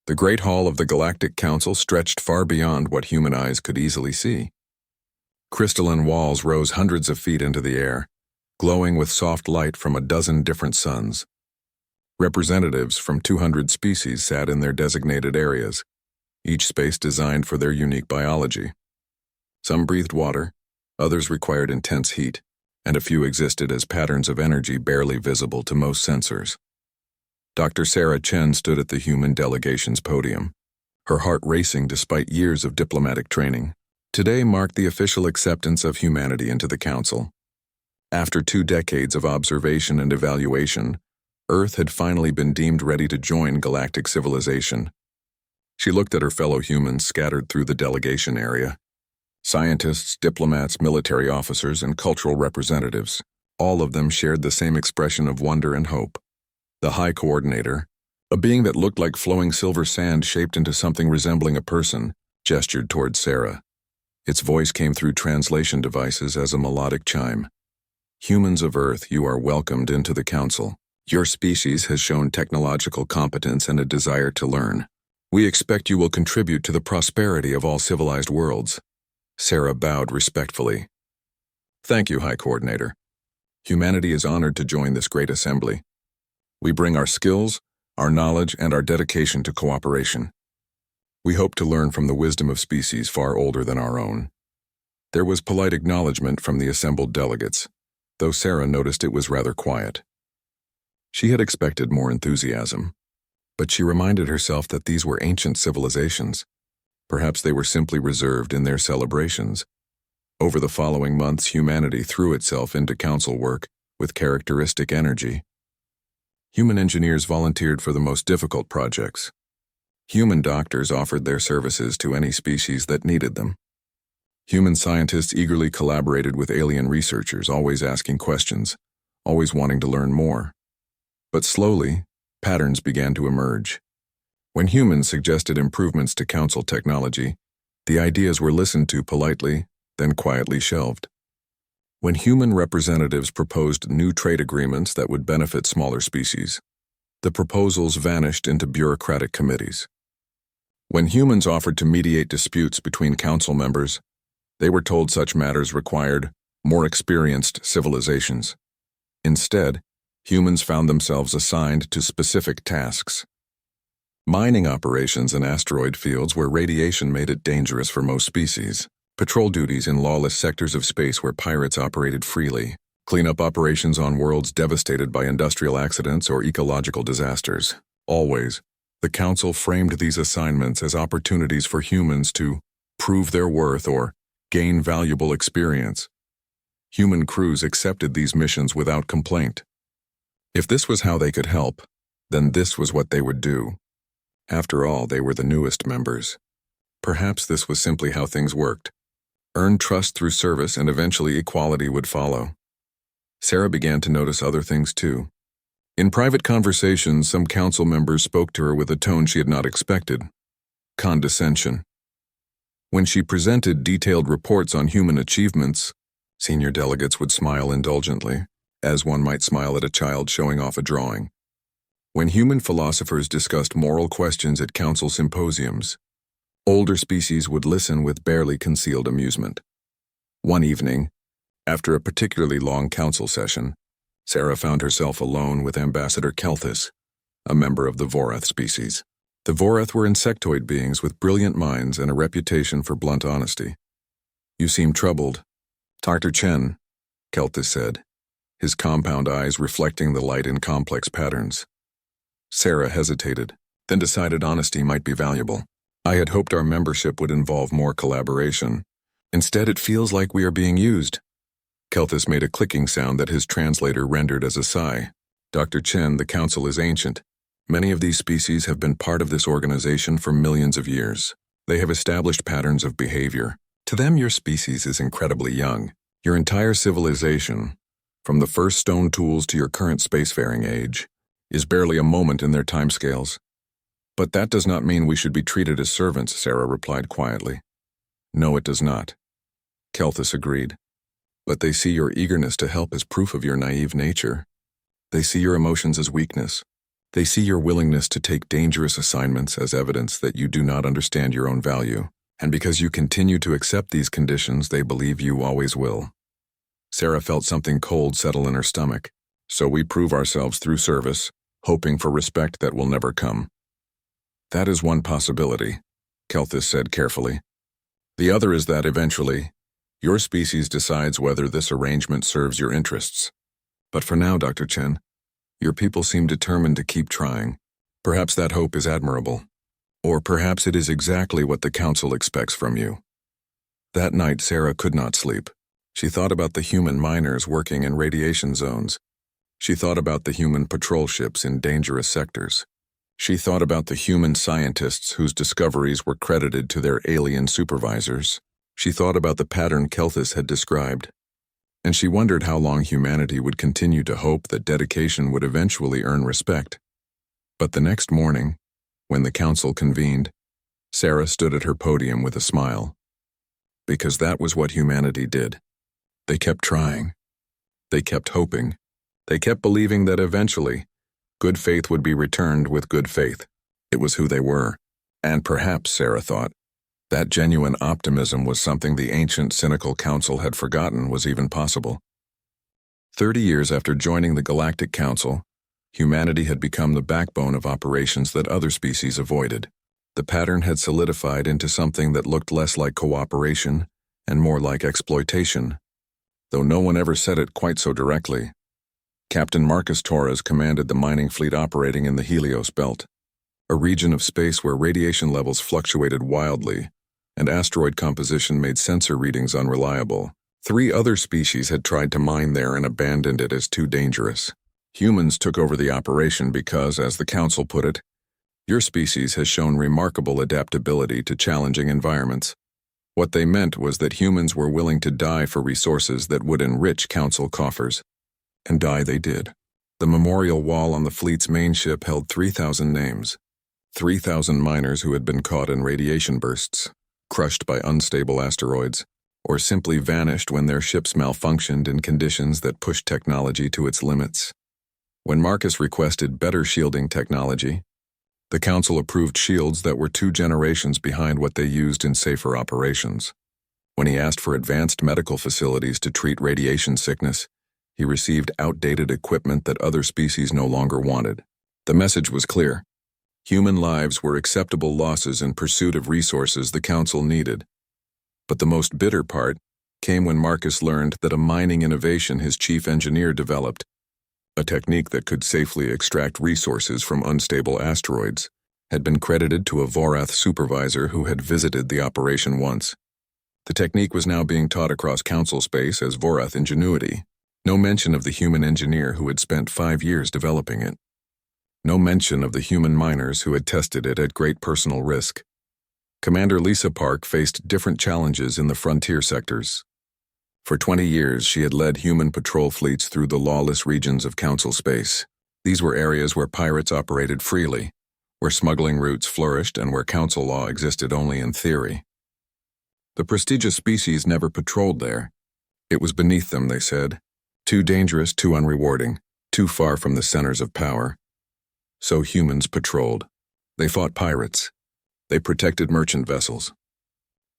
The Great Hall of the Galactic Council stretched far beyond what human eyes could easily see. Crystalline walls rose hundreds of feet into the air, glowing with soft light from a dozen different suns. Representatives from 200 species sat in their designated areas, each space designed for their unique biology. Some breathed water, others required intense heat, and a few existed as patterns of energy barely visible to most sensors. Dr. Sarah Chen stood at the human delegation's podium, her heart racing despite years of diplomatic training. Today marked the official acceptance of humanity into the Council. After 2 decades of observation and evaluation, Earth had finally been deemed ready to join galactic civilization. She looked at her fellow humans scattered through the delegation area. Scientists, diplomats, military officers, and cultural representatives, all of them shared the same expression of wonder and hope. The High Coordinator, a being that looked like flowing silver sand shaped into something resembling a person, gestured towards Sarah. Its voice came through translation devices as a melodic chime. Humans of Earth, you are welcomed into the Council. Your species has shown technological competence and a desire to learn. We expect you will contribute to the prosperity of all civilized worlds. Sarah bowed respectfully. Thank you, High Coordinator. Humanity is honored to join this great assembly. We bring our skills, our knowledge, and our dedication to cooperation. We hope to learn from the wisdom of species far older than our own. There was polite acknowledgement from the assembled delegates, though Sarah noticed it was rather quiet. She had expected more enthusiasm, but she reminded herself that these were ancient civilizations. Perhaps they were simply reserved in their celebrations. Over the following months, humanity threw itself into council work with characteristic energy. Human engineers volunteered for the most difficult projects. Human doctors offered their services to any species that needed them. Human scientists eagerly collaborated with alien researchers, always asking questions, always wanting to learn more. But slowly, patterns began to emerge. When humans suggested improvements to council technology, the ideas were listened to politely, then quietly shelved. When human representatives proposed new trade agreements that would benefit smaller species, the proposals vanished into bureaucratic committees. When humans offered to mediate disputes between council members, they were told such matters required more experienced civilizations. Instead, humans found themselves assigned to specific tasks. Mining operations in asteroid fields where radiation made it dangerous for most species. Patrol duties in lawless sectors of space where pirates operated freely. Cleanup operations on worlds devastated by industrial accidents or ecological disasters. Always, the Council framed these assignments as opportunities for humans to prove their worth or gain valuable experience. Human crews accepted these missions without complaint. If this was how they could help, then this was what they would do. After all, they were the newest members. Perhaps this was simply how things worked. Earn trust through service and eventually equality would follow. Sarah began to notice other things too. In private conversations, some council members spoke to her with a tone she had not expected. Condescension. When she presented detailed reports on human achievements, senior delegates would smile indulgently, as one might smile at a child showing off a drawing. When human philosophers discussed moral questions at council symposiums, older species would listen with barely concealed amusement. One evening, after a particularly long council session, Sarah found herself alone with Ambassador Kelthis, a member of the Vorath species. The Vorath were insectoid beings with brilliant minds and a reputation for blunt honesty. You seem troubled. Dr. Chen, Kelthis said, his compound eyes reflecting the light in complex patterns. Sarah hesitated, then decided honesty might be valuable. I had hoped our membership would involve more collaboration. Instead, it feels like we are being used. Kelthis made a clicking sound that his translator rendered as a sigh. Dr. Chen, the council is ancient. Many of these species have been part of this organization for millions of years. They have established patterns of behavior. To them, your species is incredibly young. Your entire civilization, from the first stone tools to your current spacefaring age, is barely a moment in their timescales. But that does not mean we should be treated as servants, Sarah replied quietly. No, it does not. Kelthis agreed. But they see your eagerness to help as proof of your naive nature. They see your emotions as weakness, They see your willingness to take dangerous assignments as evidence that you do not understand your own value, and because you continue to accept these conditions, they believe you always will. Sarah felt something cold settle in her stomach. So we prove ourselves through service, hoping for respect that will never come. That is one possibility, Kelthis said carefully. The other is that eventually, your species decides whether this arrangement serves your interests. But for now, Dr. Chen, your people seem determined to keep trying. Perhaps that hope is admirable. Or perhaps it is exactly what the Council expects from you. That night, Sarah could not sleep. She thought about the human miners working in radiation zones. She thought about the human patrol ships in dangerous sectors. She thought about the human scientists whose discoveries were credited to their alien supervisors. She thought about the pattern Kelthis had described. And she wondered how long humanity would continue to hope that dedication would eventually earn respect. But the next morning, when the council convened, Sarah stood at her podium with a smile. Because that was what humanity did. They kept trying. They kept hoping. They kept believing that eventually, good faith would be returned with good faith. It was who they were. And perhaps, Sarah thought, that genuine optimism was something the ancient cynical council had forgotten was even possible. 30 years after joining the Galactic Council, humanity had become the backbone of operations that other species avoided. The pattern had solidified into something that looked less like cooperation and more like exploitation, though no one ever said it quite so directly. Captain Marcus Torres commanded the mining fleet operating in the Helios Belt, a region of space where radiation levels fluctuated wildly and asteroid composition made sensor readings unreliable. 3 other species had tried to mine there and abandoned it as too dangerous. Humans took over the operation because, as the Council put it, your species has shown remarkable adaptability to challenging environments. What they meant was that humans were willing to die for resources that would enrich Council coffers. And die they did. The memorial wall on the fleet's main ship held 3,000 names. 3,000 miners who had been caught in radiation bursts, crushed by unstable asteroids, or simply vanished when their ships malfunctioned in conditions that pushed technology to its limits. When Marcus requested better shielding technology, the Council approved shields that were 2 generations behind what they used in safer operations. When he asked for advanced medical facilities to treat radiation sickness, he received outdated equipment that other species no longer wanted. The message was clear. Human lives were acceptable losses in pursuit of resources the Council needed. But the most bitter part came when Marcus learned that a mining innovation his chief engineer developed, a technique that could safely extract resources from unstable asteroids, had been credited to a Vorath supervisor who had visited the operation once. The technique was now being taught across Council space as Vorath ingenuity. No mention of the human engineer who had spent 5 years developing it. No mention of the human miners who had tested it at great personal risk. Commander Lisa Park faced different challenges in the frontier sectors. For 20 years, she had led human patrol fleets through the lawless regions of Council space. These were areas where pirates operated freely, where smuggling routes flourished, and where Council law existed only in theory. The prestigious species never patrolled there. It was beneath them, they said. Too dangerous, too unrewarding, too far from the centers of power. So humans patrolled. They fought pirates. They protected merchant vessels.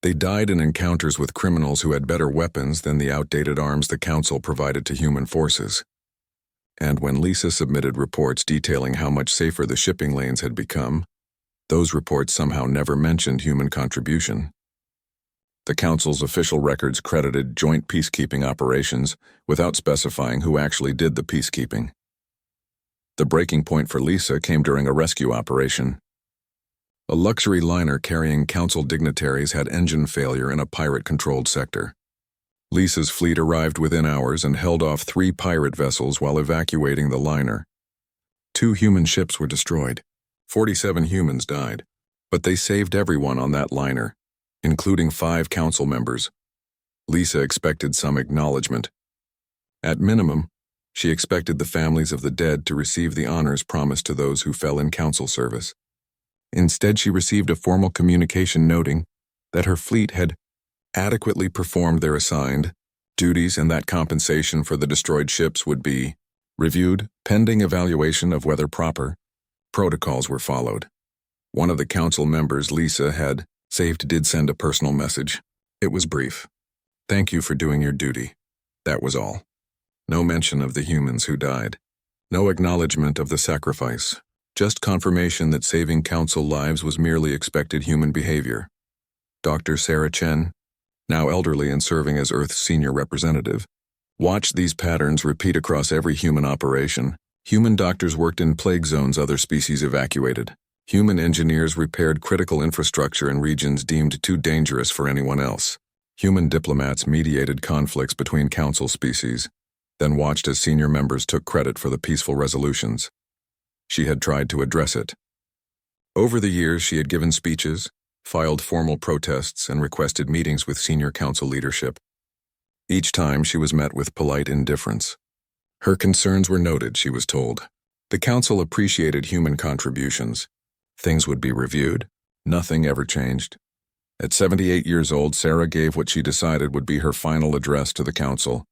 They died in encounters with criminals who had better weapons than the outdated arms the Council provided to human forces. And when Lisa submitted reports detailing how much safer the shipping lanes had become, those reports somehow never mentioned human contribution. The Council's official records credited joint peacekeeping operations without specifying who actually did the peacekeeping. The breaking point for Lisa came during a rescue operation. A luxury liner carrying Council dignitaries had engine failure in a pirate-controlled sector. Lisa's fleet arrived within hours and held off 3 pirate vessels while evacuating the liner. 2 human ships were destroyed. 47 humans died. But they saved everyone on that liner, including 5 Council members. Lisa expected some acknowledgement. At minimum, she expected the families of the dead to receive the honors promised to those who fell in Council service. Instead, she received a formal communication noting that her fleet had adequately performed their assigned duties and that compensation for the destroyed ships would be reviewed pending evaluation of whether proper Protocols were followed. One of the council members, Lisa, did send a personal message. It was brief. "Thank you for doing your duty." That was all. No mention of the humans who died. No acknowledgement of the sacrifice. Just confirmation that saving council lives was merely expected human behavior. Dr. Sarah Chen, now elderly and serving as Earth's senior representative, watched these patterns repeat across every human operation. Human doctors worked in plague zones other species evacuated. Human engineers repaired critical infrastructure in regions deemed too dangerous for anyone else. Human diplomats mediated conflicts between council species, then watched as senior members took credit for the peaceful resolutions. She had tried to address it. Over the years, she had given speeches, filed formal protests, and requested meetings with senior council leadership. Each time, she was met with polite indifference. Her concerns were noted, she was told. The council appreciated human contributions. Things would be reviewed. Nothing ever changed. At 78 years old, Sarah gave what she decided would be her final address to the council.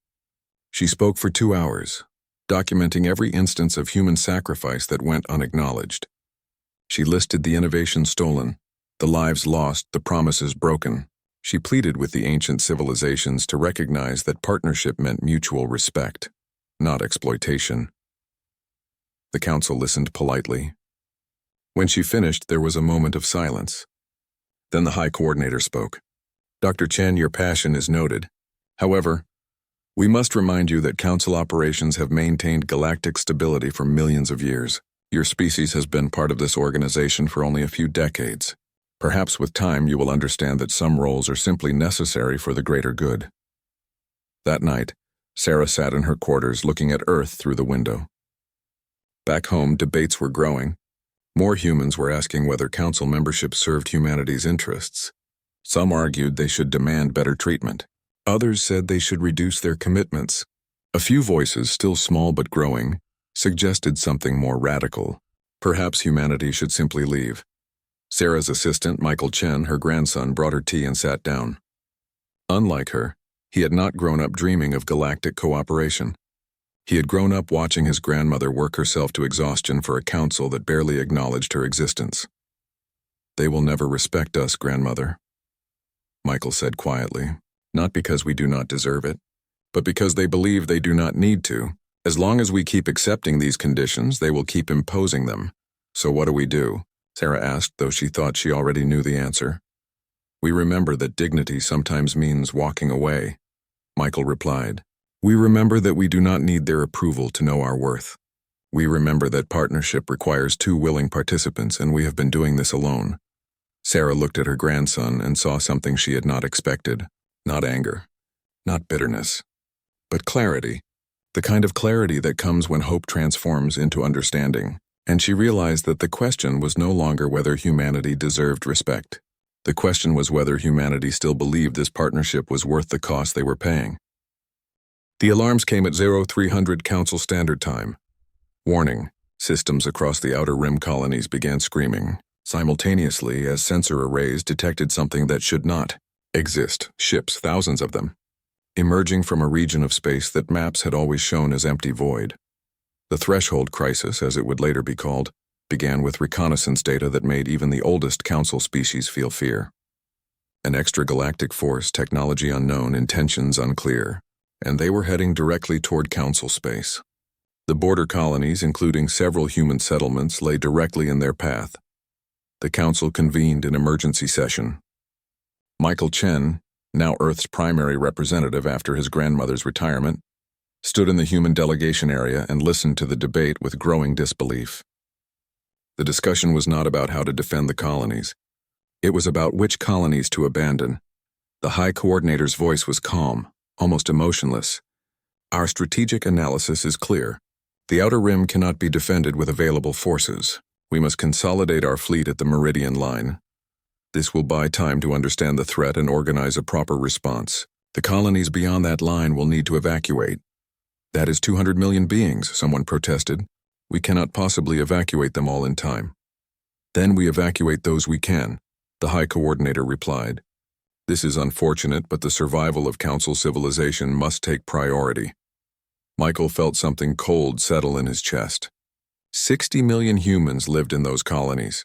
She spoke for 2 hours, documenting every instance of human sacrifice that went unacknowledged. She listed the innovation stolen, the lives lost, the promises broken. She pleaded with the ancient civilizations to recognize that partnership meant mutual respect, not exploitation. The council listened politely. When she finished, there was a moment of silence. Then the High Coordinator spoke. "Dr. Chen, your passion is noted. However, we must remind you that council operations have maintained galactic stability for millions of years. Your species has been part of this organization for only a few decades. Perhaps with time you will understand that some roles are simply necessary for the greater good." That night, Sarah sat in her quarters looking at Earth through the window. Back home, debates were growing. More humans were asking whether council membership served humanity's interests. Some argued they should demand better treatment. Others said they should reduce their commitments. A few voices, still small but growing, suggested something more radical. Perhaps humanity should simply leave. Sarah's assistant, Michael Chen, her grandson, brought her tea and sat down. Unlike her, he had not grown up dreaming of galactic cooperation. He had grown up watching his grandmother work herself to exhaustion for a council that barely acknowledged her existence. "They will never respect us, grandmother," Michael said quietly. "Not because we do not deserve it, but because they believe they do not need to. As long as we keep accepting these conditions, they will keep imposing them. So what do we do?" Sarah asked, though she thought she already knew the answer. "We remember that dignity sometimes means walking away," Michael replied. "We remember that we do not need their approval to know our worth. We remember that partnership requires 2 willing participants, and we have been doing this alone." Sarah looked at her grandson and saw something she had not expected. Not anger, not bitterness, but clarity. The kind of clarity that comes when hope transforms into understanding. And she realized that the question was no longer whether humanity deserved respect. The question was whether humanity still believed this partnership was worth the cost they were paying. The alarms came at 0300 Council Standard Time. Warning: systems across the Outer Rim colonies began screaming, simultaneously as sensor arrays detected something that should not exist. Ships, thousands of them, emerging from a region of space that maps had always shown as empty void. The threshold crisis, as it would later be called, began with reconnaissance data that made even the oldest council species feel fear. An extragalactic force, technology unknown, intentions unclear, and they were heading directly toward council space. The border colonies, including several human settlements, lay directly in their path. The council convened an emergency session. Michael Chen, now Earth's primary representative after his grandmother's retirement, stood in the human delegation area and listened to the debate with growing disbelief. The discussion was not about how to defend the colonies. It was about which colonies to abandon. The High Coordinator's voice was calm, almost emotionless. "Our strategic analysis is clear. The Outer Rim cannot be defended with available forces. We must consolidate our fleet at the Meridian Line. This will buy time to understand the threat and organize a proper response. The colonies beyond that line will need to evacuate." "That is 200 million beings," someone protested. "We cannot possibly evacuate them all in time." "Then we evacuate those we can," the High Coordinator replied. "This is unfortunate, but the survival of Council civilization must take priority." Michael felt something cold settle in his chest. 60 million humans lived in those colonies.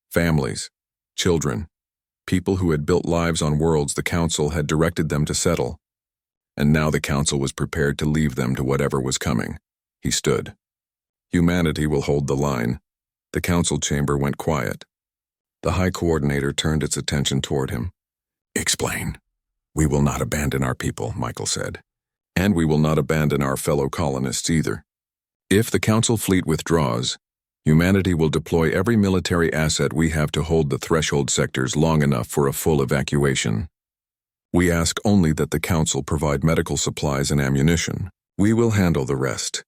Families, children, people who had built lives on worlds the Council had directed them to settle. And now the Council was prepared to leave them to whatever was coming. He stood. Humanity will hold the line. The Council chamber went quiet. The High Coordinator turned its attention toward him. Explain. We will not abandon our people, Michael said. And we will not abandon our fellow colonists either. If the Council fleet withdraws, humanity will deploy every military asset we have to hold the threshold sectors long enough for a full evacuation. We ask only that the Council provide medical supplies and ammunition. We will handle the rest.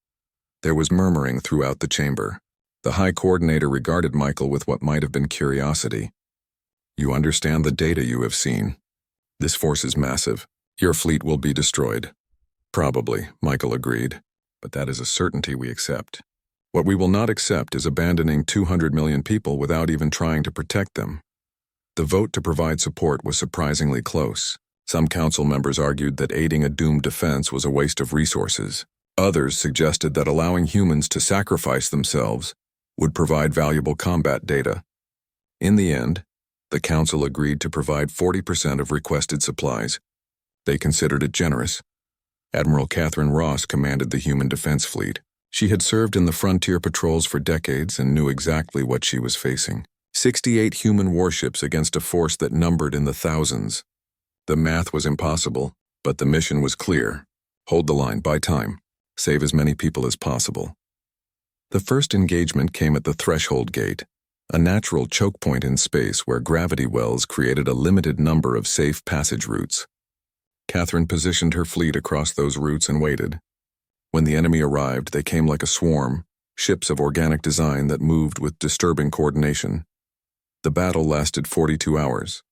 There was murmuring throughout the chamber. The High Coordinator regarded Michael with what might have been curiosity. You understand the data you have seen. This force is massive. Your fleet will be destroyed. Probably, Michael agreed, but that is a certainty we accept. What we will not accept is abandoning 200 million people without even trying to protect them. The vote to provide support was surprisingly close. Some council members argued that aiding a doomed defense was a waste of resources. Others suggested that allowing humans to sacrifice themselves would provide valuable combat data. In the end, the council agreed to provide 40% of requested supplies. They considered it generous. Admiral Catherine Ross commanded the Human Defense Fleet. She had served in the frontier patrols for decades and knew exactly what she was facing. 68 human warships against a force that numbered in the thousands. The math was impossible, but the mission was clear. Hold the line, buy time. Save as many people as possible. The first engagement came at the Threshold Gate, a natural choke point in space where gravity wells created a limited number of safe passage routes. Catherine positioned her fleet across those routes and waited. When the enemy arrived, they came like a swarm, ships of organic design that moved with disturbing coordination. The battle lasted 42 hours.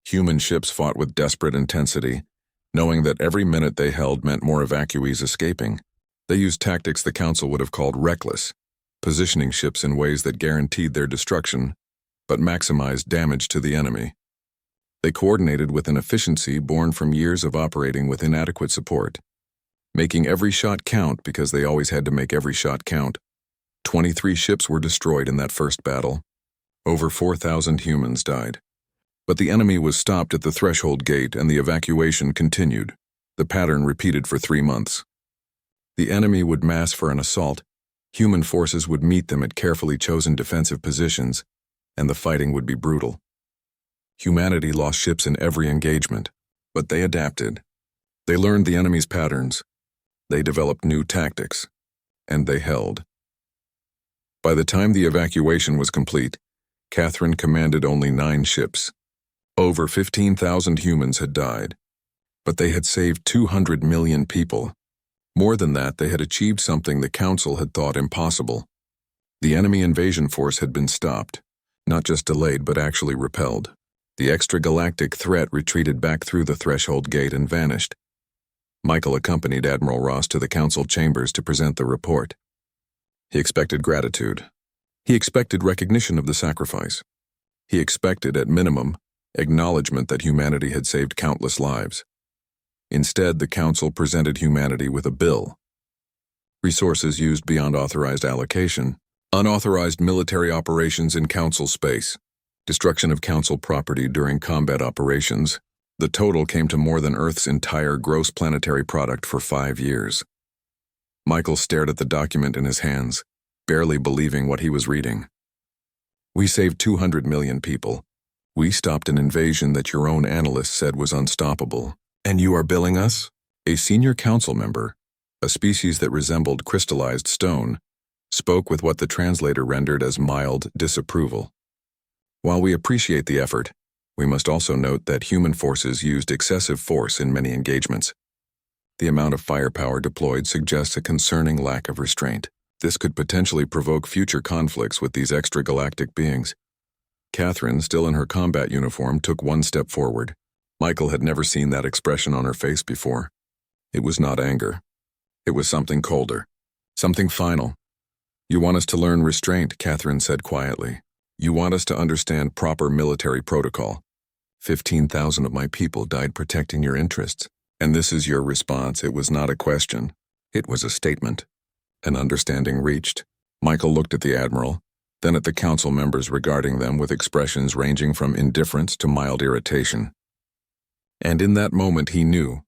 Human ships fought with desperate intensity, knowing that every minute they held meant more evacuees escaping. They used tactics the Council would have called reckless, positioning ships in ways that guaranteed their destruction, but maximized damage to the enemy. They coordinated with an efficiency born from years of operating with inadequate support, making every shot count because they always had to make every shot count. 23 ships were destroyed in that first battle. Over 4,000 humans died. But the enemy was stopped at the Threshold Gate and the evacuation continued. The pattern repeated for 3 months. The enemy would mass for an assault, human forces would meet them at carefully chosen defensive positions, and the fighting would be brutal. Humanity lost ships in every engagement, but they adapted. They learned the enemy's patterns. They developed new tactics, and they held. By the time the evacuation was complete, Catherine commanded only 9 ships. Over 15,000 humans had died, but they had saved 200 million people. More than that, they had achieved something the Council had thought impossible. The enemy invasion force had been stopped, not just delayed but actually repelled. The extragalactic threat retreated back through the Threshold Gate and vanished. Michael accompanied Admiral Ross to the Council chambers to present the report. He expected gratitude. He expected recognition of the sacrifice. He expected, at minimum, acknowledgement that humanity had saved countless lives. Instead, the Council presented humanity with a bill. Resources used beyond authorized allocation, unauthorized military operations in Council space, destruction of Council property during combat operations. The total came to more than Earth's entire gross planetary product for 5 years. Michael stared at the document in his hands, barely believing what he was reading. We saved 200 million people. We stopped an invasion that your own analysts said was unstoppable. And you are billing us? A senior council member, a species that resembled crystallized stone, spoke with what the translator rendered as mild disapproval. While we appreciate the effort, we must also note that human forces used excessive force in many engagements. The amount of firepower deployed suggests a concerning lack of restraint. This could potentially provoke future conflicts with these extragalactic beings. Catherine, still in her combat uniform, took one step forward. Michael had never seen that expression on her face before. It was not anger. It was something colder, something final. You want us to learn restraint, Catherine said quietly. You want us to understand proper military protocol. 15,000 of my people died protecting your interests. And this is your response. It was not a question. It was a statement. An understanding reached. Michael looked at the Admiral, then at the council members regarding them with expressions ranging from indifference to mild irritation. And in that moment he knew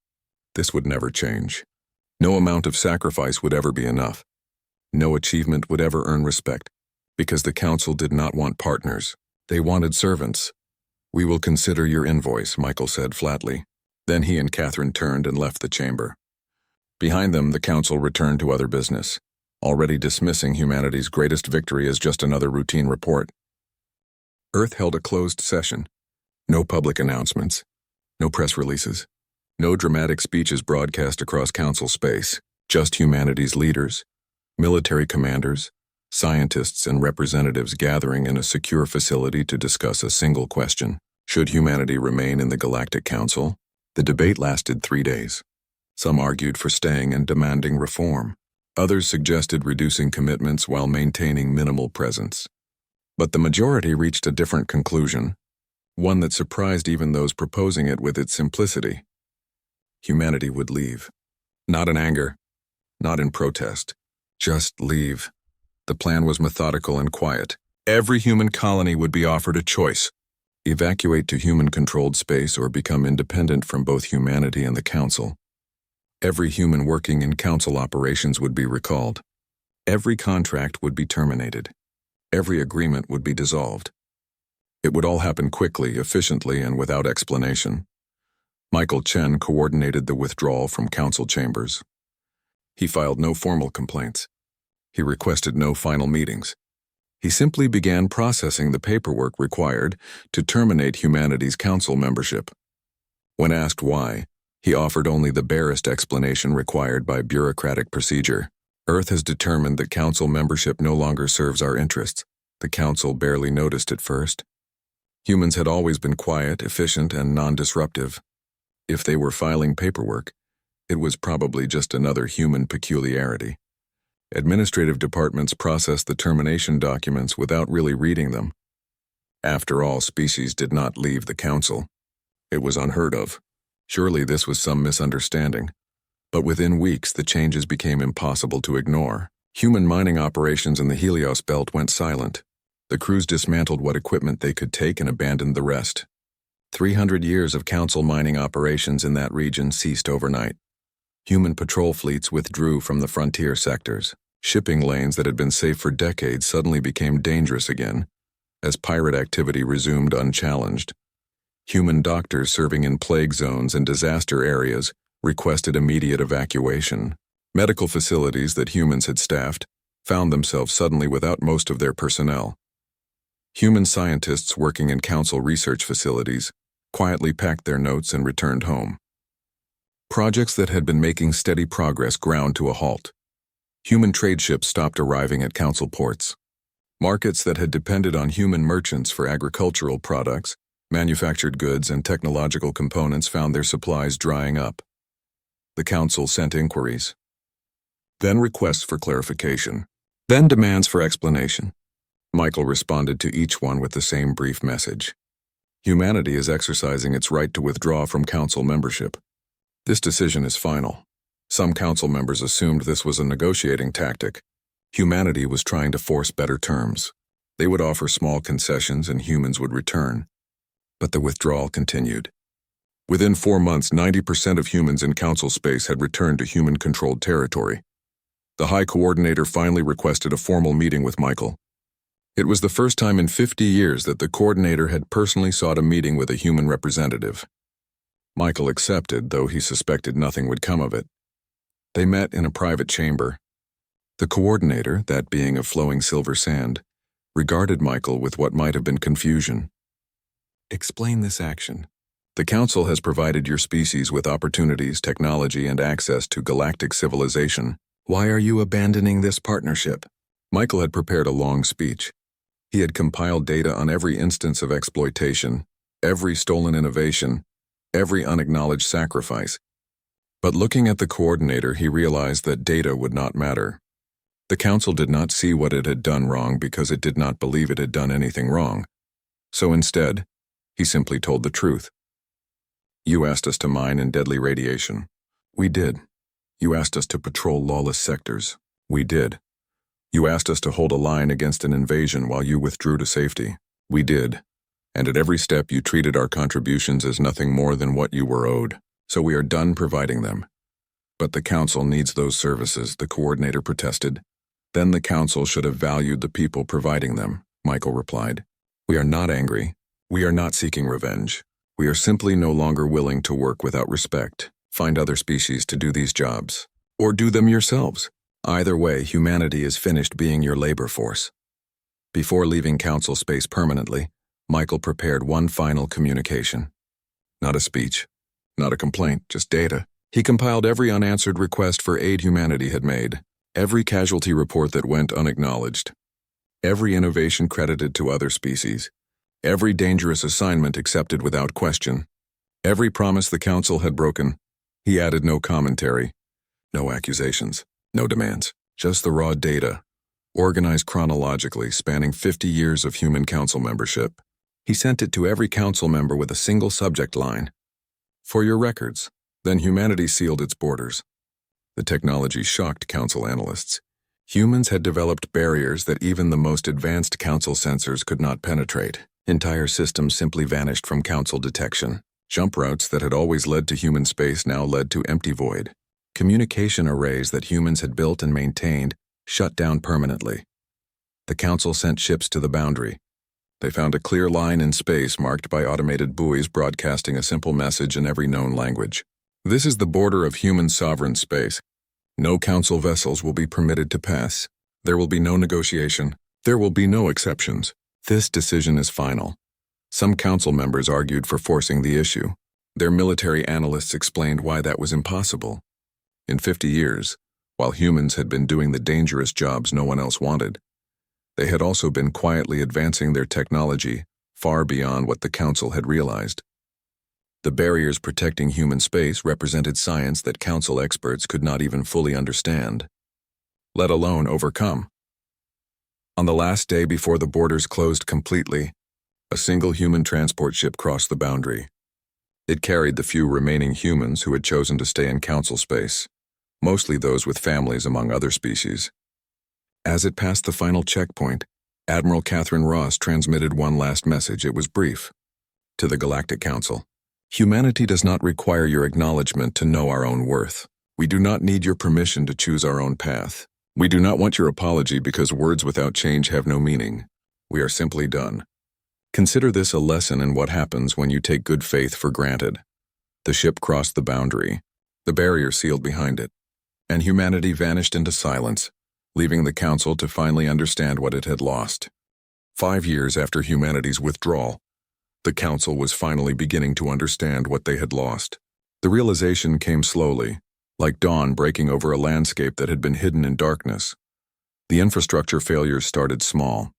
this would never change. No amount of sacrifice would ever be enough. No achievement would ever earn respect, because the council did not want partners. They wanted servants. "We will consider your invoice," Michael said flatly. Then he and Catherine turned and left the chamber. Behind them, the council returned to other business, already dismissing humanity's greatest victory as just another routine report. Earth held a closed session. No public announcements, no press releases, no dramatic speeches broadcast across council space, just humanity's leaders, military commanders, scientists, and representatives gathering in a secure facility to discuss a single question: should humanity remain in the Galactic Council? The debate lasted 3 days. Some argued for staying and demanding reform. Others suggested reducing commitments while maintaining minimal presence. But the majority reached a different conclusion, one that surprised even those proposing it with its simplicity. Humanity would leave. Not in anger, not in protest. Just leave. The plan was methodical and quiet. Every human colony would be offered a choice: evacuate to human-controlled space or become independent from both humanity and the Council. Every human working in Council operations would be recalled. Every contract would be terminated. Every agreement would be dissolved. It would all happen quickly, efficiently, and without explanation. Michael Chen coordinated the withdrawal from Council chambers. He filed no formal complaints. He requested no final meetings. He simply began processing the paperwork required to terminate humanity's Council membership. When asked why, he offered only the barest explanation required by bureaucratic procedure. Earth has determined that Council membership no longer serves our interests. The Council barely noticed at first. Humans had always been quiet, efficient, and non-disruptive. If they were filing paperwork, it was probably just another human peculiarity. Administrative departments processed the termination documents without really reading them. After all, species did not leave the Council. It was unheard of. Surely this was some misunderstanding. But within weeks, the changes became impossible to ignore. Human mining operations in the Helios belt went silent. The crews dismantled what equipment they could take and abandoned the rest. 300 years of Council mining operations in that region ceased overnight. Human patrol fleets withdrew from the frontier sectors. Shipping lanes that had been safe for decades suddenly became dangerous again, as pirate activity resumed unchallenged. Human doctors serving in plague zones and disaster areas requested immediate evacuation. Medical facilities that humans had staffed found themselves suddenly without most of their personnel. Human scientists working in Council research facilities quietly packed their notes and returned home. Projects that had been making steady progress ground to a halt. Human trade ships stopped arriving at Council ports. Markets that had depended on human merchants for agricultural products, manufactured goods, and technological components found their supplies drying up. The Council sent inquiries, then requests for clarification, then demands for explanation. Michael responded to each one with the same brief message. Humanity is exercising its right to withdraw from Council membership. This decision is final. Some Council members assumed this was a negotiating tactic. Humanity was trying to force better terms. They would offer small concessions and humans would return. But the withdrawal continued. Within 4 months, 90% of humans in Council space had returned to human-controlled territory. The High Coordinator finally requested a formal meeting with Michael. It was the first time in 50 years that the Coordinator had personally sought a meeting with a human representative. Michael accepted, though he suspected nothing would come of it. They met in a private chamber. The Coordinator, that being of flowing silver sand, regarded Michael with what might have been confusion. "Explain this action. The Council has provided your species with opportunities, technology, and access to galactic civilization. Why are you abandoning this partnership?" Michael had prepared a long speech. He had compiled data on every instance of exploitation, every stolen innovation, every unacknowledged sacrifice. But looking at the Coordinator, he realized that data would not matter. The Council did not see what it had done wrong because it did not believe it had done anything wrong. So instead, he simply told the truth. "You asked us to mine in deadly radiation. We did. You asked us to patrol lawless sectors. We did. You asked us to hold a line against an invasion while you withdrew to safety. We did. And at every step you treated our contributions as nothing more than what you were owed. So we are done providing them. But the Council needs those services, the coordinator protested. Then the Council should have valued the people providing them, Michael replied. We are not angry. We are not seeking revenge. We are simply no longer willing to work without respect. Find other species to do these jobs. Or do them yourselves. Either way, humanity is finished being your labor force. Before leaving Council space permanently, Michael prepared one final communication. Not a speech, not a complaint, just data. He compiled every unanswered request for aid humanity had made, every casualty report that went unacknowledged, every innovation credited to other species, every dangerous assignment accepted without question, every promise the Council had broken. He added no commentary, no accusations, no demands, just the raw data, organized chronologically, spanning 50 years of human Council membership. He sent it to every Council member with a single subject line. For your records. Then humanity sealed its borders. The technology shocked Council analysts. Humans had developed barriers that even the most advanced Council sensors could not penetrate. Entire systems simply vanished from Council detection. Jump routes that had always led to human space now led to empty void. Communication arrays that humans had built and maintained shut down permanently. The Council sent ships to the boundary. They found a clear line in space marked by automated buoys broadcasting a simple message in every known language. This is the border of human sovereign space. No Council vessels will be permitted to pass. There will be no negotiation. There will be no exceptions. This decision is final. Some Council members argued for forcing the issue. Their military analysts explained why that was impossible. In 50 years, while humans had been doing the dangerous jobs no one else wanted, they had also been quietly advancing their technology far beyond what the Council had realized. The barriers protecting human space represented science that Council experts could not even fully understand, let alone overcome. On the last day before the borders closed completely, a single human transport ship crossed the boundary. It carried the few remaining humans who had chosen to stay in Council space, mostly those with families among other species. As it passed the final checkpoint, Admiral Catherine Ross transmitted one last message. It was brief. To the Galactic Council. Humanity does not require your acknowledgement to know our own worth. We do not need your permission to choose our own path. We do not want your apology because words without change have no meaning. We are simply done. Consider this a lesson in what happens when you take good faith for granted. The ship crossed the boundary, the barrier sealed behind it, and humanity vanished into silence, leaving the Council to finally understand what it had lost. 5 years after humanity's withdrawal, the Council was finally beginning to understand what they had lost. The realization came slowly, like dawn breaking over a landscape that had been hidden in darkness. The infrastructure failures started small.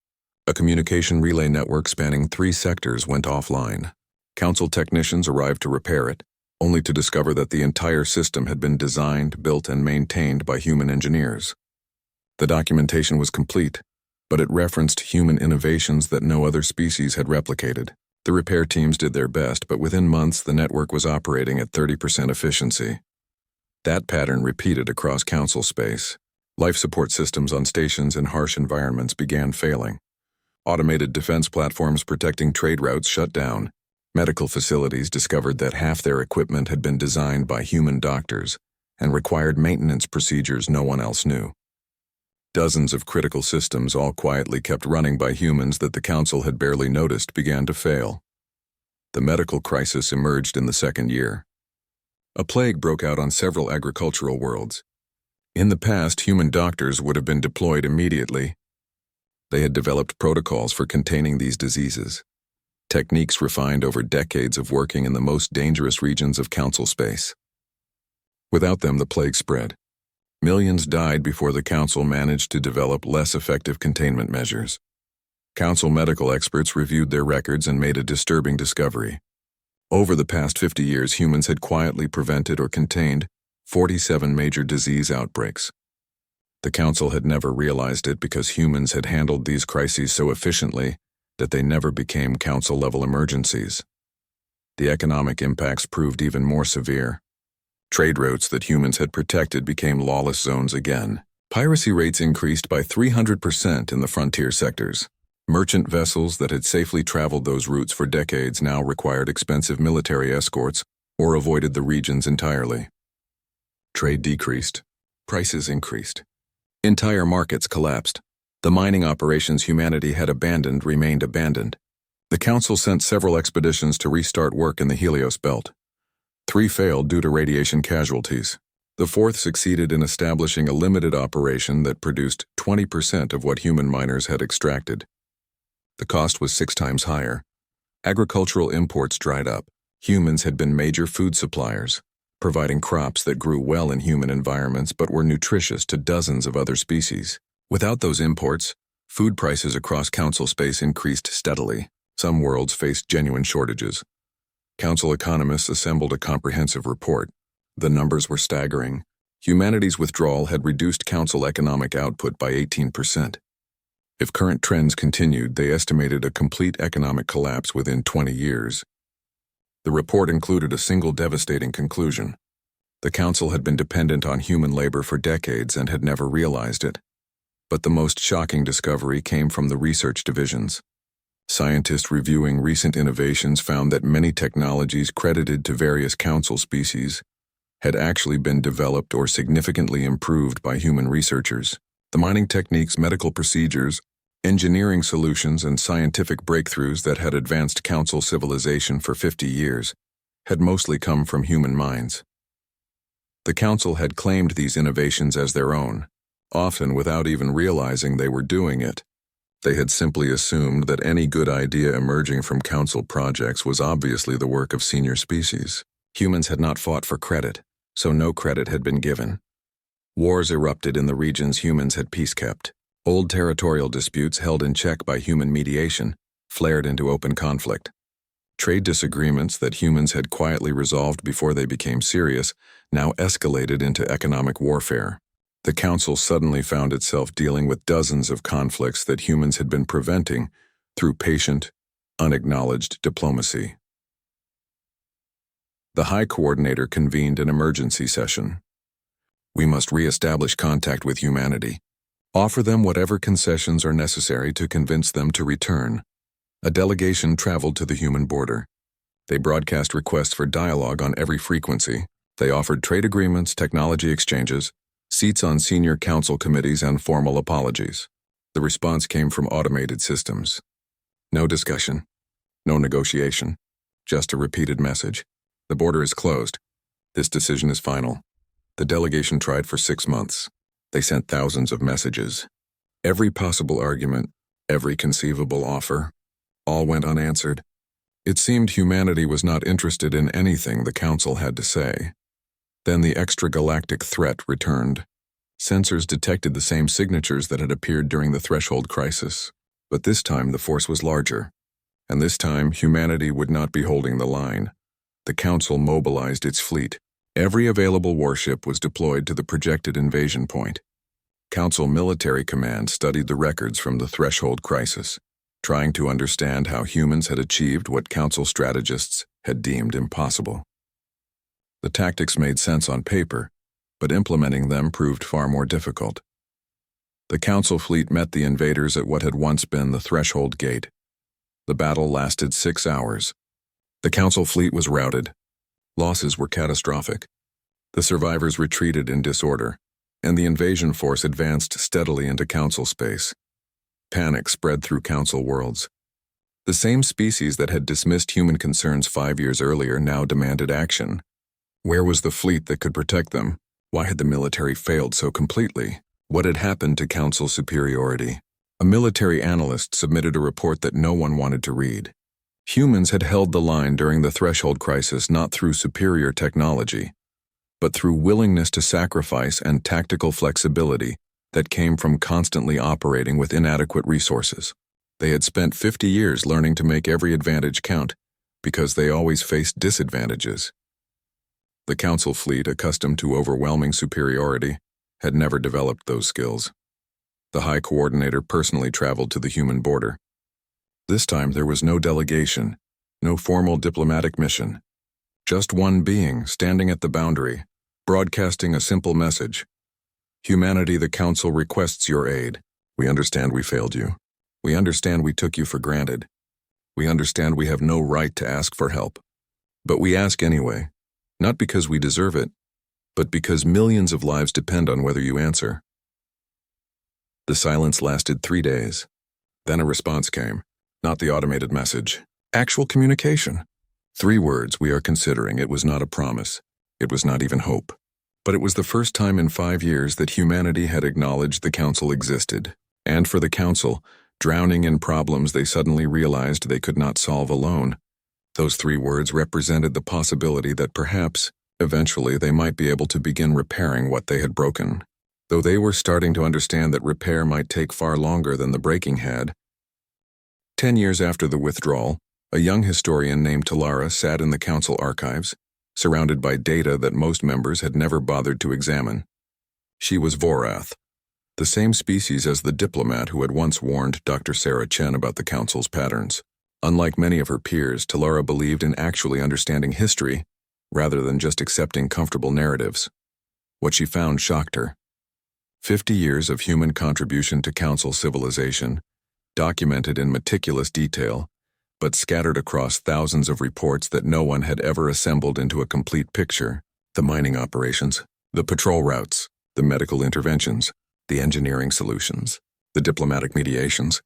A communication relay network spanning 3 sectors went offline. Council technicians arrived to repair it, only to discover that the entire system had been designed, built, and maintained by human engineers. The documentation was complete, but it referenced human innovations that no other species had replicated. The repair teams did their best, but within months the network was operating at 30% efficiency. That pattern repeated across Council space. Life support systems on stations in harsh environments began failing. Automated defense platforms protecting trade routes shut down. Medical facilities discovered that half their equipment had been designed by human doctors and required maintenance procedures no one else knew. Dozens of critical systems, all quietly kept running by humans that the Council had barely noticed, began to fail. The medical crisis emerged in the 2nd year. A plague broke out on several agricultural worlds. In the past, human doctors would have been deployed immediately. They had developed protocols for containing these diseases, techniques refined over decades of working in the most dangerous regions of Council space. Without them, the plague spread. Millions died before the Council managed to develop less effective containment measures. Council medical experts reviewed their records and made a disturbing discovery. Over the past 50 years, humans had quietly prevented or contained 47 major disease outbreaks. The Council had never realized it because humans had handled these crises so efficiently that they never became Council-level emergencies. The economic impacts proved even more severe. Trade routes that humans had protected became lawless zones again. Piracy rates increased by 300% in the frontier sectors. Merchant vessels that had safely traveled those routes for decades now required expensive military escorts or avoided the regions entirely. Trade decreased. Prices increased. Entire markets collapsed. The mining operations humanity had abandoned remained abandoned. The Council sent several expeditions to restart work in the Helios Belt. 3 failed due to radiation casualties. The 4th succeeded in establishing a limited operation that produced 20% of what human miners had extracted. The cost was 6 times higher. Agricultural imports dried up. Humans had been major food suppliers, providing crops that grew well in human environments but were nutritious to dozens of other species. Without those imports, food prices across Council space increased steadily. Some worlds faced genuine shortages. Council economists assembled a comprehensive report. The numbers were staggering. Humanity's withdrawal had reduced Council economic output by 18%. If current trends continued, they estimated a complete economic collapse within 20 years. The report included a single devastating conclusion. The Council had been dependent on human labor for decades and had never realized it. But the most shocking discovery came from the research divisions. Scientists reviewing recent innovations found that many technologies credited to various Council species had actually been developed or significantly improved by human researchers. The mining techniques, medical procedures, engineering solutions, and scientific breakthroughs that had advanced Council civilization for 50 years had mostly come from human minds. The Council had claimed these innovations as their own, often without even realizing they were doing it. They had simply assumed that any good idea emerging from Council projects was obviously the work of senior species. Humans had not fought for credit, so no credit had been given. Wars erupted in the regions humans had peacekept. Old territorial disputes held in check by human mediation flared into open conflict. Trade disagreements that humans had quietly resolved before they became serious now escalated into economic warfare. The Council suddenly found itself dealing with dozens of conflicts that humans had been preventing through patient, unacknowledged diplomacy. The High Coordinator convened an emergency session. We must re-establish contact with humanity. Offer them whatever concessions are necessary to convince them to return. A delegation traveled to the human border. They broadcast requests for dialogue on every frequency. They offered trade agreements, technology exchanges, seats on senior Council committees, and formal apologies. The response came from automated systems. No discussion. No negotiation. Just a repeated message. The border is closed. This decision is final. The delegation tried for 6 months. They sent thousands of messages. Every possible argument, every conceivable offer, all went unanswered. It seemed humanity was not interested in anything the Council had to say. Then the extragalactic threat returned. Sensors detected the same signatures that had appeared during the Threshold crisis. But this time the force was larger. And this time humanity would not be holding the line. The Council mobilized its fleet. Every available warship was deployed to the projected invasion point. Council Military Command studied the records from the Threshold crisis, trying to understand how humans had achieved what Council strategists had deemed impossible. The tactics made sense on paper, but implementing them proved far more difficult. The Council fleet met the invaders at what had once been the Threshold Gate. The battle lasted 6 hours. The Council fleet was routed. Losses were catastrophic. The survivors retreated in disorder, and the invasion force advanced steadily into Council space. Panic spread through Council worlds. The same species that had dismissed human concerns 5 years earlier now demanded action. Where was the fleet that could protect them? Why had the military failed so completely? What had happened to Council superiority? A military analyst submitted a report that no one wanted to read. Humans had held the line during the Threshold crisis not through superior technology, but through willingness to sacrifice and tactical flexibility that came from constantly operating with inadequate resources. They had spent 50 years learning to make every advantage count, because they always faced disadvantages. The Council fleet, accustomed to overwhelming superiority, had never developed those skills. The High Coordinator personally traveled to the human border. This time there was no delegation, no formal diplomatic mission. Just one being standing at the boundary, broadcasting a simple message. Humanity, the Council requests your aid. We understand we failed you. We understand we took you for granted. We understand we have no right to ask for help. But we ask anyway, not because we deserve it, but because millions of lives depend on whether you answer. The silence lasted 3 days. Then a response came, not the automated message. Actual communication. 3 words: we are considering. It was not a promise. It was not even hope. But it was the first time in 5 years that humanity had acknowledged the Council existed. And for the Council, drowning in problems they suddenly realized they could not solve alone. Those 3 words represented the possibility that perhaps, eventually, they might be able to begin repairing what they had broken. Though they were starting to understand that repair might take far longer than the breaking had. 10 years after the withdrawal, a young historian named Talara sat in the Council archives, surrounded by data that most members had never bothered to examine. She was Vorath, the same species as the diplomat who had once warned Dr. Sarah Chen about the Council's patterns. Unlike many of her peers, Talara believed in actually understanding history, rather than just accepting comfortable narratives. What she found shocked her. 50 years of human contribution to Council civilization, documented in meticulous detail, but scattered across thousands of reports that no one had ever assembled into a complete picture. The mining operations, the patrol routes, the medical interventions, the engineering solutions, the diplomatic mediations,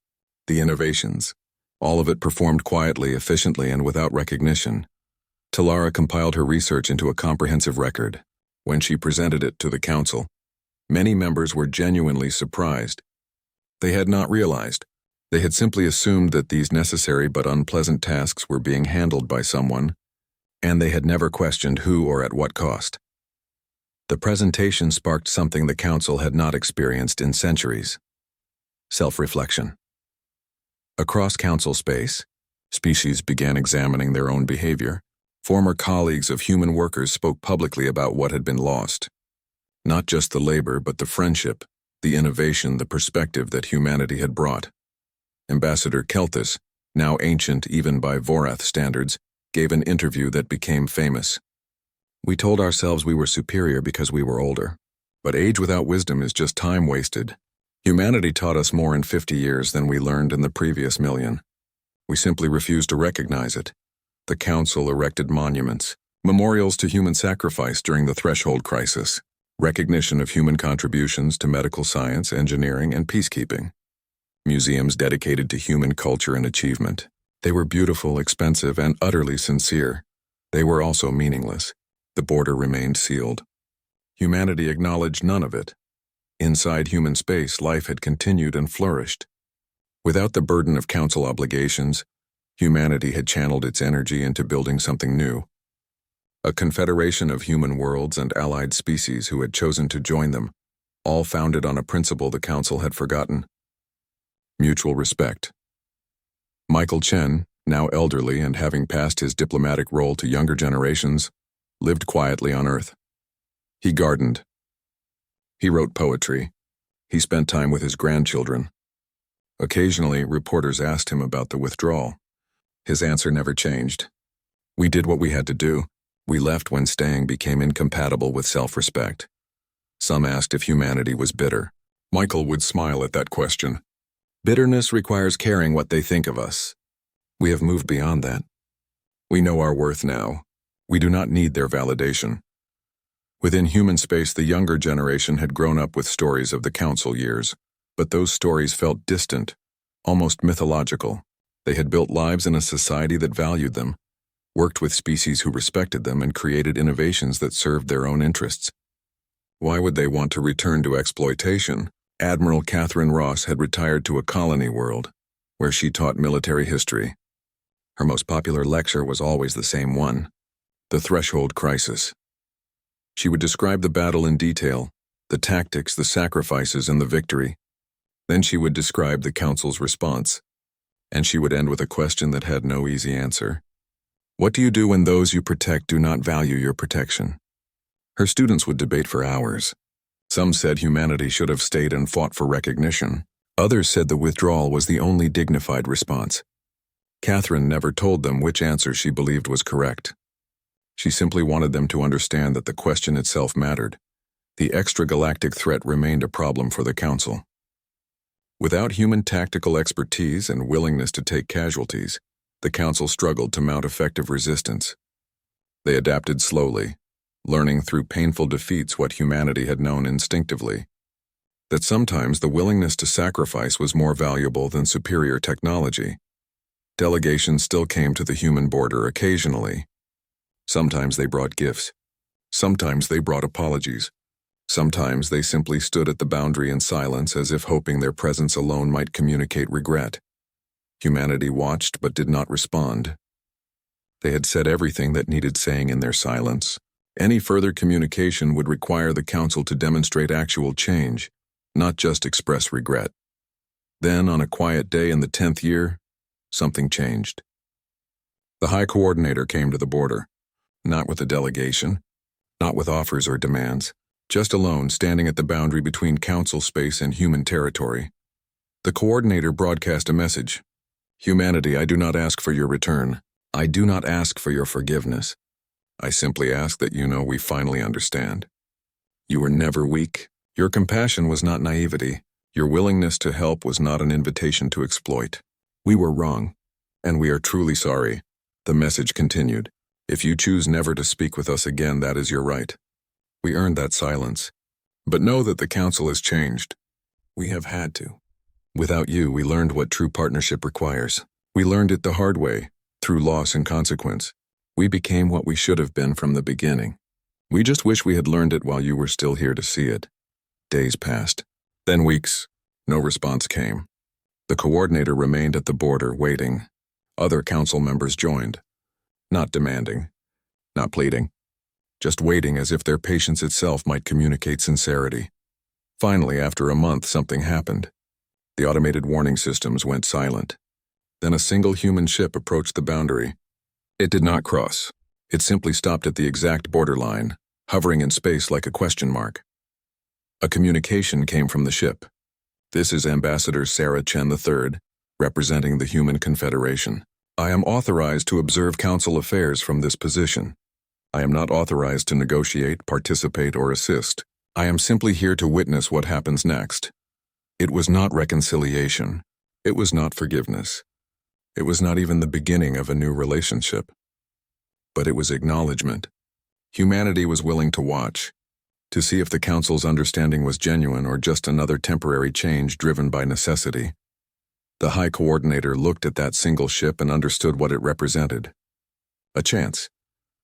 the innovations, all of it performed quietly, efficiently, and without recognition. Talara compiled her research into a comprehensive record. When she presented it to the Council, many members were genuinely surprised. They had not realized. They had simply assumed that these necessary but unpleasant tasks were being handled by someone, and they had never questioned who or at what cost. The presentation sparked something the Council had not experienced in centuries: self-reflection. Across Council space, species began examining their own behavior. Former colleagues of human workers spoke publicly about what had been lost. Not just the labor, but the friendship, the innovation, the perspective that humanity had brought. Ambassador Kelthus, now ancient even by Vorath standards, gave an interview that became famous. We told ourselves we were superior because we were older. But age without wisdom is just time wasted. Humanity taught us more in 50 years than we learned in the previous million. We simply refused to recognize it. The Council erected monuments, memorials to human sacrifice during the Threshold Crisis, recognition of human contributions to medical science, engineering, and peacekeeping. Museums dedicated to human culture and achievement. They were beautiful, expensive, and utterly sincere. They were also meaningless. The border remained sealed. Humanity acknowledged none of it. Inside human space, life had continued and flourished. Without the burden of Council obligations, humanity had channeled its energy into building something new. A confederation of human worlds and allied species who had chosen to join them, all founded on a principle the Council had forgotten: mutual respect. Michael Chen, now elderly and having passed his diplomatic role to younger generations, lived quietly on Earth. He gardened. He wrote poetry. He spent time with his grandchildren. Occasionally, reporters asked him about the withdrawal. His answer never changed. We did what we had to do. We left when staying became incompatible with self-respect. Some asked if humanity was bitter. Michael would smile at that question. Bitterness requires caring what they think of us. We have moved beyond that. We know our worth now. We do not need their validation. Within human space, the younger generation had grown up with stories of the Council years, but those stories felt distant, almost mythological. They had built lives in a society that valued them, worked with species who respected them, and created innovations that served their own interests. Why would they want to return to exploitation? Admiral Catherine Ross had retired to a colony world, where she taught military history. Her most popular lecture was always the same one: the Threshold Crisis. She would describe the battle in detail, the tactics, the sacrifices, and the victory. Then she would describe the Council's response, and she would end with a question that had no easy answer. What do you do when those you protect do not value your protection? Her students would debate for hours. Some said humanity should have stayed and fought for recognition. Others said the withdrawal was the only dignified response. Catherine never told them which answer she believed was correct. She simply wanted them to understand that the question itself mattered. The extragalactic threat remained a problem for the Council. Without human tactical expertise and willingness to take casualties, the Council struggled to mount effective resistance. They adapted slowly, learning through painful defeats what humanity had known instinctively: that sometimes the willingness to sacrifice was more valuable than superior technology. Delegations still came to the human border occasionally. Sometimes they brought gifts. Sometimes they brought apologies. Sometimes they simply stood at the boundary in silence, as if hoping their presence alone might communicate regret. Humanity watched but did not respond. They had said everything that needed saying in their silence. Any further communication would require the Council to demonstrate actual change, not just express regret. Then, on a quiet day in the 10th year, something changed. The High Coordinator came to the border, not with a delegation, not with offers or demands, just alone, standing at the boundary between Council space and human territory. The Coordinator broadcast a message: "Humanity, I do not ask for your return. I do not ask for your forgiveness. I simply ask that you know we finally understand. You were never weak. Your compassion was not naivety. Your willingness to help was not an invitation to exploit. We were wrong, and we are truly sorry." The message continued: "If you choose never to speak with us again, that is your right. We earned that silence. But know that the Council has changed. We have had to. Without you, we learned what true partnership requires. We learned it the hard way, through loss and consequence. We became what we should have been from the beginning. We just wish we had learned it while you were still here to see it." Days passed, then weeks. No response came. The Coordinator remained at the border, waiting. Other Council members joined. Not demanding, not pleading, just waiting, as if their patience itself might communicate sincerity. Finally, after a month, something happened. The automated warning systems went silent. Then a single human ship approached the boundary. It did not cross. It simply stopped at the exact borderline, hovering in space like a question mark. A communication came from the ship. "This is Ambassador Sarah Chen III, representing the Human Confederation. I am authorized to observe Council affairs from this position. I am not authorized to negotiate, participate, or assist. I am simply here to witness what happens next." It was not reconciliation. It was not forgiveness. It was not even the beginning of a new relationship. But it was acknowledgement. Humanity was willing to watch, to see if the Council's understanding was genuine or just another temporary change driven by necessity. The High Coordinator looked at that single ship and understood what it represented. A chance.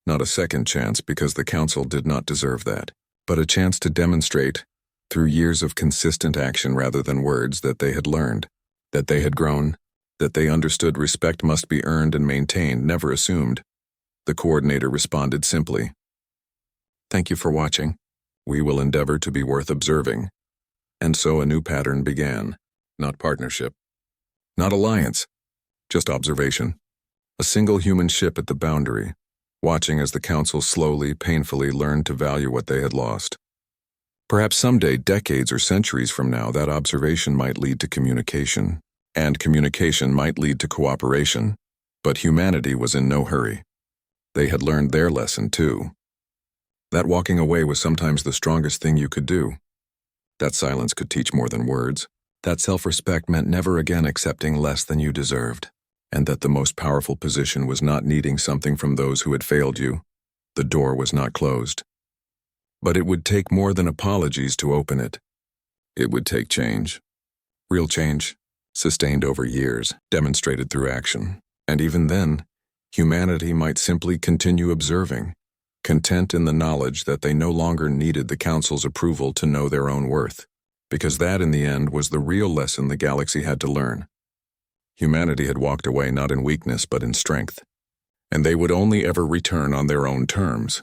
Not a second chance, because the Council did not deserve that, but a chance to demonstrate, through years of consistent action rather than words, that they had learned, that they had grown, that they understood respect must be earned and maintained, never assumed. The Coordinator responded simply: "Thank you for watching. We will endeavor to be worth observing." And so a new pattern began. Not partnership, not alliance, just observation. A single human ship at the boundary, watching as the Council slowly, painfully learned to value what they had lost. Perhaps someday, decades or centuries from now, that observation might lead to communication, and communication might lead to cooperation. But humanity was in no hurry. They had learned their lesson too. That walking away was sometimes the strongest thing you could do. That silence could teach more than words. That self-respect meant never again accepting less than you deserved, and that the most powerful position was not needing something from those who had failed you. The door was not closed. But it would take more than apologies to open it. It would take change. Real change, sustained over years, demonstrated through action. And even then, humanity might simply continue observing, content in the knowledge that they no longer needed the Council's approval to know their own worth, because that, in the end, was the real lesson the galaxy had to learn. Humanity had walked away not in weakness but in strength, and they would only ever return on their own terms.